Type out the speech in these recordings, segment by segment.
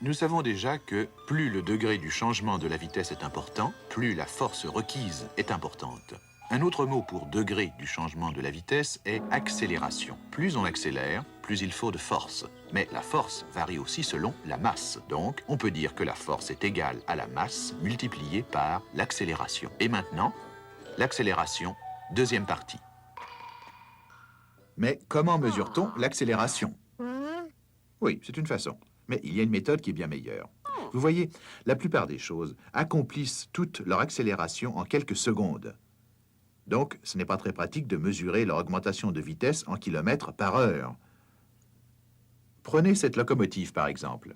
Nous savons déjà que plus le degré du changement de la vitesse est important, plus la force requise est importante. Un autre mot pour degré du changement de la vitesse est accélération. Plus on accélère, plus il faut de force. Mais la force varie aussi selon la masse. Donc, on peut dire que la force est égale à la masse multipliée par l'accélération. Et maintenant, l'accélération, deuxième partie. Mais comment mesure-t-on l'accélération? Oui, c'est une façon. Mais il y a une méthode qui est bien meilleure. Vous voyez, la plupart des choses accomplissent toute leur accélération en quelques secondes. Donc, ce n'est pas très pratique de mesurer leur augmentation de vitesse en kilomètres par heure. Prenez cette locomotive, par exemple.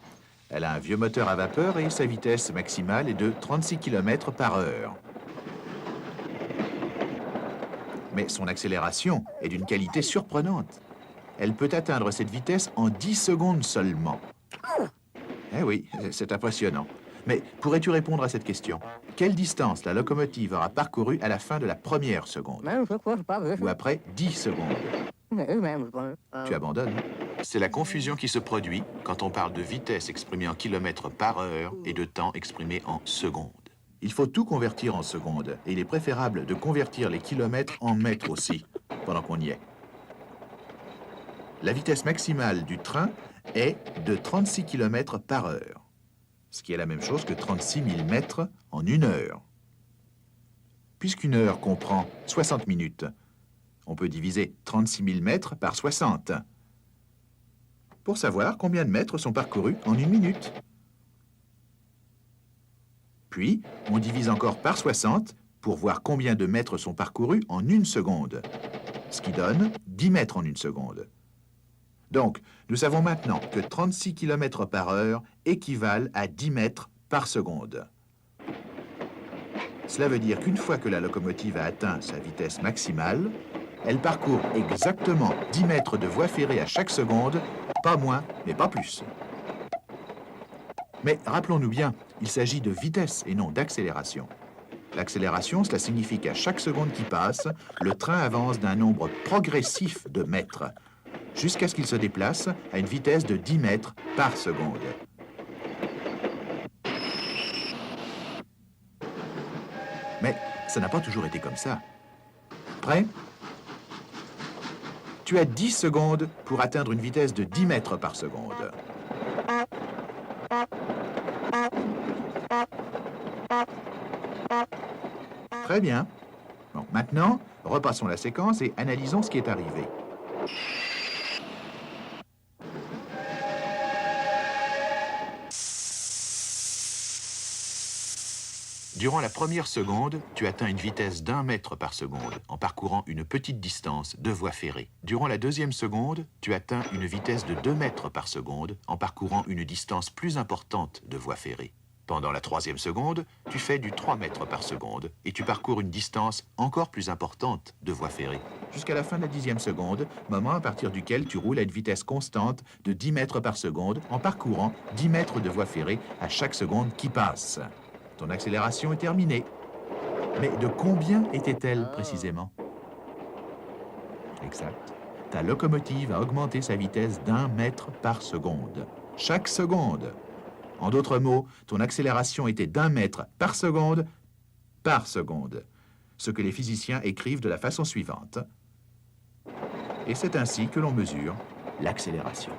Elle a un vieux moteur à vapeur et sa vitesse maximale est de 36 km par heure. Mais son accélération est d'une qualité surprenante. Elle peut atteindre cette vitesse en 10 secondes seulement. Eh oui, c'est impressionnant. Mais pourrais-tu répondre à cette question? Quelle distance la locomotive aura parcouru à la fin de la première seconde? Ou après 10 secondes? Tu abandonnes? C'est la confusion qui se produit quand on parle de vitesse exprimée en kilomètres par heure et de temps exprimé en secondes. Il faut tout convertir en secondes, et il est préférable de convertir les kilomètres en mètres aussi, pendant qu'on y est. La vitesse maximale du train est de 36 km par heure, ce qui est la même chose que 36 000 mètres en une heure. Puisqu'une heure comprend 60 minutes, on peut diviser 36 000 mètres par 60 pour savoir combien de mètres sont parcourus en une minute. Puis, on divise encore par 60 pour voir combien de mètres sont parcourus en une seconde, ce qui donne 10 mètres en une seconde. Donc, nous savons maintenant que 36 km par heure équivalent à 10 mètres par seconde. Cela veut dire qu'une fois que la locomotive a atteint sa vitesse maximale, elle parcourt exactement 10 mètres de voie ferrée à chaque seconde, pas moins, mais pas plus. Mais rappelons-nous bien, il s'agit de vitesse et non d'accélération. L'accélération, cela signifie qu'à chaque seconde qui passe, le train avance d'un nombre progressif de mètres, jusqu'à ce qu'il se déplace à une vitesse de 10 mètres par seconde. Mais ça n'a pas toujours été comme ça. Prêt? Tu as 10 secondes pour atteindre une vitesse de 10 mètres par seconde. Très bien. Bon, maintenant, repassons la séquence et analysons ce qui est arrivé. Durant la première seconde, tu atteins une vitesse d'1 mètre par seconde en parcourant une petite distance de voie ferrée. Durant la deuxième seconde, tu atteins une vitesse de 2 mètres par seconde en parcourant une distance plus importante de voie ferrée. Pendant la troisième seconde, tu fais du 3 mètres par seconde et tu parcours une distance encore plus importante de voie ferrée. Jusqu'à la fin de la 10e seconde, moment à partir duquel tu roules à une vitesse constante de 10 mètres par seconde en parcourant 10 mètres de voie ferrée à chaque seconde qui passe. Ton accélération est terminée. Mais de combien était-elle précisément? Exact. Ta locomotive a augmenté sa vitesse d'1 mètre par seconde. Chaque seconde. En d'autres mots, ton accélération était d'1 mètre par seconde, ce que les physiciens écrivent de la façon suivante. Et c'est ainsi que l'on mesure l'accélération.